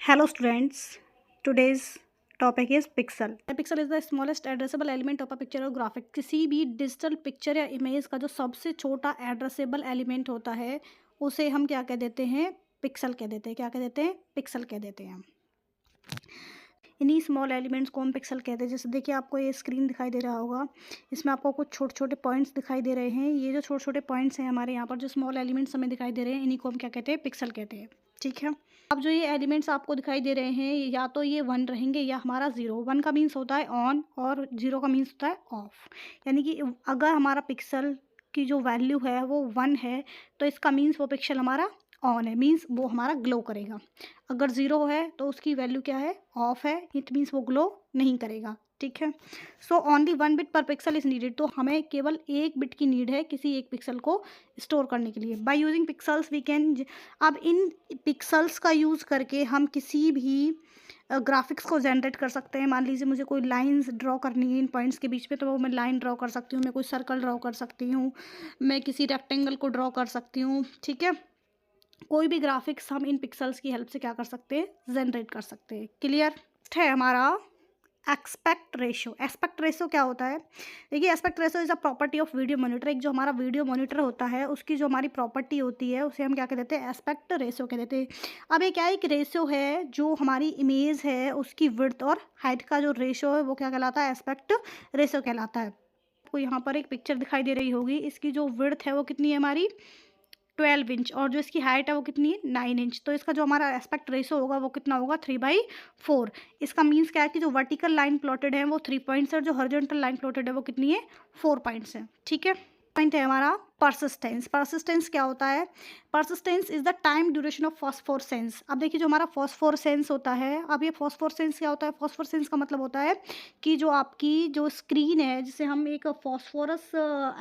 Hello students, today's topic is pixel. A pixel is the smallest addressable element of a picture or graphic. किसी भी digital picture या image का जो सबसे छोटा एड्रेसेबल एलिमेंट होता है उसे हम क्या कह देते हैं? पिक्सल कह देते हैं। क्या कह देते हैं? पिक्सल कह देते हैं। इन्हीं स्मॉल एलिमेंट्स को हम पिक्सल कहते हैं। जैसे देखिए आपको ये स्क्रीन दिखाई दे रहा होगा, इसमें आपको कुछ छोटे छोटे पॉइंट्स दिखाई दे रहे हैं। ये जो छोटे छोटे पॉइंट्स हैं हमारे यहाँ पर, जो स्मॉल एलिमेंट्स हमें दिखाई दे रहे हैं, इन्हीं को हम क्या कहते हैं? पिक्सल कहते हैं। ठीक है। अब जो ये एलिमेंट्स आपको दिखाई दे रहे हैं, या तो ये 1 रहेंगे या हमारा 0। 1 का मीन्स होता है ऑन और 0 का मीन्स होता है ऑफ। यानी कि अगर हमारा पिक्सल की जो वैल्यू है वो 1 है तो इसका मीन्स वो पिक्सल हमारा ऑन है, मीन्स वो हमारा ग्लो करेगा। अगर 0 है तो उसकी वैल्यू क्या है? ऑफ है, इट मीन्स वो ग्लो नहीं करेगा। ठीक है। सो ओनली 1 बिट पर पिक्सल इज नीडेड। तो हमें केवल 1 बिट की नीड है किसी एक पिक्सल को स्टोर करने के लिए। By using pixels we can, अब इन पिक्सल्स का यूज़ करके हम किसी भी ग्राफिक्स को जनरेट कर सकते हैं। मान लीजिए मुझे कोई लाइंस ड्रॉ करनी है इन पॉइंट्स के बीच में, तो वो मैं लाइन ड्रॉ कर सकती हूँ, मैं कोई सर्कल ड्रॉ कर सकती हूँ, मैं किसी रेक्टेंगल को ड्रॉ कर सकती हूँ। ठीक है। कोई भी ग्राफिक्स हम इन पिक्सल्स की हेल्प से क्या कर सकते हैं? जनरेट कर सकते हैं। क्लियर है हमारा एस्पेक्ट रेशो। एस्पेक्ट रेशो क्या होता है? देखिए, aspect ratio is a property of video monitor. एक जो हमारा वीडियो मॉनिटर होता है उसकी जो हमारी प्रॉपर्टी होती है उसे हम क्या कह देते हैं? एस्पेक्ट रेशो कह देते हैं। अब ये क्या एक रेशो है, जो हमारी इमेज है उसकी विड्थ और हाइट का जो रेशो है वो क्या कहलाता है? एस्पेक्ट रेशो कहलाता है। आपको यहाँ पर एक पिक्चर दिखाई दे रही होगी, इसकी जो विड्थ है वो कितनी है हमारी? 12 इंच, और जो इसकी हाइट है वो कितनी है? 9 इंच। तो इसका जो हमारा एस्पेक्ट रेशो होगा वो कितना होगा? 3/4। इसका मीन्स क्या है कि जो वर्टिकल लाइन प्लॉटेड है वो 3 पॉइंट्स है और जो हॉरिजॉन्टल लाइन प्लॉटेड है वो कितनी है? 4 पॉइंट्स है। ठीक है। पॉइंट है हमारा परसिस्टेंस। परसिस्टेंस क्या होता है? Persistence is the time duration of phosphorescence. अब देखिए, जो हमारा फॉस्फोरसेंस होता है, अब ये फॉस्फोरसेंस क्या होता है? फॉस्फोरसेंस का मतलब होता है कि जो आपकी जो स्क्रीन है, जिसे हम एक फॉस्फोरस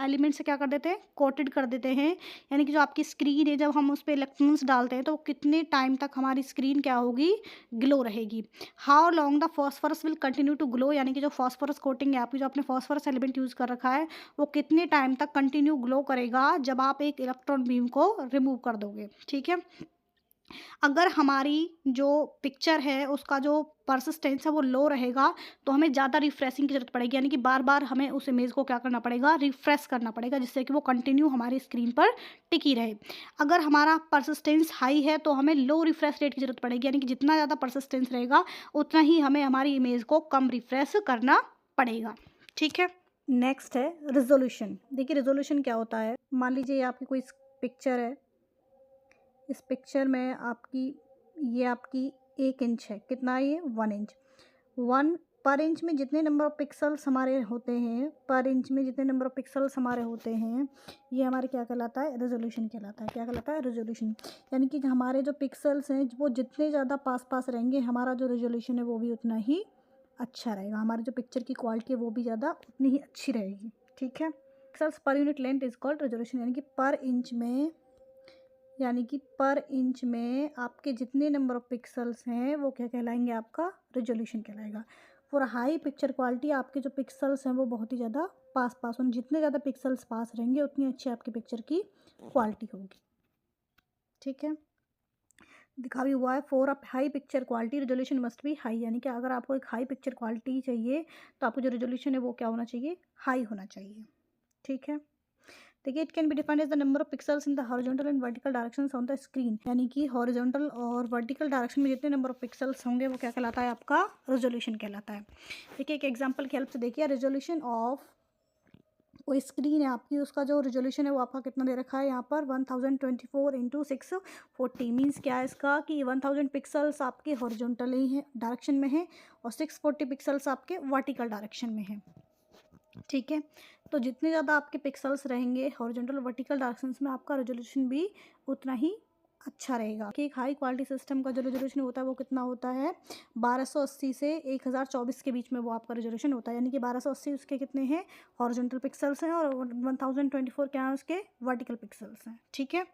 एलिमेंट से क्या कर देते हैं? कोटेड कर देते हैं। यानी कि जो आपकी स्क्रीन है, जब हम उस पर इलेक्ट्रॉन्स डालते हैं तो कितने टाइम तक हमारी स्क्रीन क्या होगी? ग्लो रहेगी। How long the phosphorus will continue to glow, यानी कि जो फॉस्फोरस कोटिंग है आपकी, जो आपने फॉस्फोरस एलिमेंट यूज़ कर रखा है, वो कितने टाइम तक कंटिन्यू ग्लो करेगा जब आप एक इलेक्ट्रॉन बीम को रिमूव कर दोगे। ठीक है। अगर हमारी जो पिक्चर है उसका जो परसिस्टेंस है वो लो रहेगा तो हमें ज़्यादा रिफ्रेशिंग की ज़रूरत पड़ेगी, यानी कि बार बार हमें उस इमेज को क्या करना पड़ेगा? रिफ्रेश करना पड़ेगा, जिससे कि वो कंटिन्यू हमारी स्क्रीन पर टिकी रहे। अगर हमारा परसिस्टेंस हाई है तो हमें लो रिफ्रेश रेट की ज़रूरत पड़ेगी, यानी कि जितना ज़्यादा परसिस्टेंस रहेगा उतना ही हमें हमारी इमेज को कम रिफ्रेश करना पड़ेगा। ठीक है। नेक्स्ट है रिजोल्यूशन। देखिए, रिजोल्यूशन क्या होता है? मान लीजिए ये आपकी कोई पिक्चर है, इस पिक्चर में ये आपकी 1 इंच है। कितना है ये? 1 इंच। 1 पर इंच में जितने नंबर ऑफ पिक्सल्स हमारे होते हैं, पर इंच में जितने नंबर ऑफ पिक्सल्स हमारे होते हैं, ये हमारे क्या कहलाता है? रेजोल्यूशन कहलाता है। क्या कहलाता है? रेजोल्यूशन। यानी कि हमारे जो पिक्सल्स हैं वो जितने ज़्यादा पास पास रहेंगे, हमारा जो रेजोल्यूशन है वो भी उतना ही अच्छा रहेगा। हमारी जो पिक्चर की क्वालिटी है वो भी ज़्यादा उतनी ही अच्छी रहेगी। ठीक है। Pixels per unit length is called resolution. यानी कि पर इंच में आपके जितने नंबर ऑफ पिक्सल्स हैं वो क्या कहलाएंगे? आपका रेजोल्यूशन कहलाएगा। फॉर हाई पिक्चर क्वालिटी, आपके जो पिक्सल्स हैं वो बहुत ही ज़्यादा पास पास हों। जितने ज़्यादा पिक्सल्स पास रहेंगे उतनी अच्छी आपकी पिक्चर की क्वालिटी होगी। ठीक है। दिखा भी हुआ है, for a high picture quality resolution must be high. यानी कि अगर आपको एक हाई पिक्चर क्वालिटी चाहिए तो आपको जो रेजोल्यूशन है वो क्या होना चाहिए? हाई होना चाहिए। ठीक है। देखिए, it can be defined as the number of pixels in the horizontal and vertical directions on the screen. यानी कि हॉरिजॉन्टल और वर्टिकल डायरेक्शन में जितने नंबर ऑफ पिक्सल्स होंगे वो क्या कहलाता है? आपका रेजोल्यूशन कहलाता है। देखिए, एक एग्जांपल की हेल्प से देखिए, रेजोल्यूशन ऑफ कोई स्क्रीन है आपकी, उसका जो रेजोल्यूशन है वो आपका कितना दे रखा है यहाँ पर? 1024 इंटू 640। मीन्स क्या है इसका? कि 1000 पिक्सल्स आपके हॉरिजॉन्टल ही है, डायरेक्शन में है, और 640 पिक्सल्स आपके वर्टिकल डायरेक्शन में है। ठीक है। तो जितने ज़्यादा आपके पिक्सल्स रहेंगे हॉरिजॉन्टल वर्टिकल डायरेक्शंस में, आपका रेजोल्यूशन भी उतना ही अच्छा रहेगा। कि एक हाई क्वालिटी सिस्टम का जो रेजोल्यूशन होता है वो कितना होता है? 1280 से 1024 के बीच में वो आपका रेजोल्यूशन होता है। यानी कि 1280 उसके कितने हैं? हॉरिजॉन्टल पिक्सल्स हैं, और 1024 क्या है? उसके वर्टिकल पिक्सल्स हैं। ठीक है।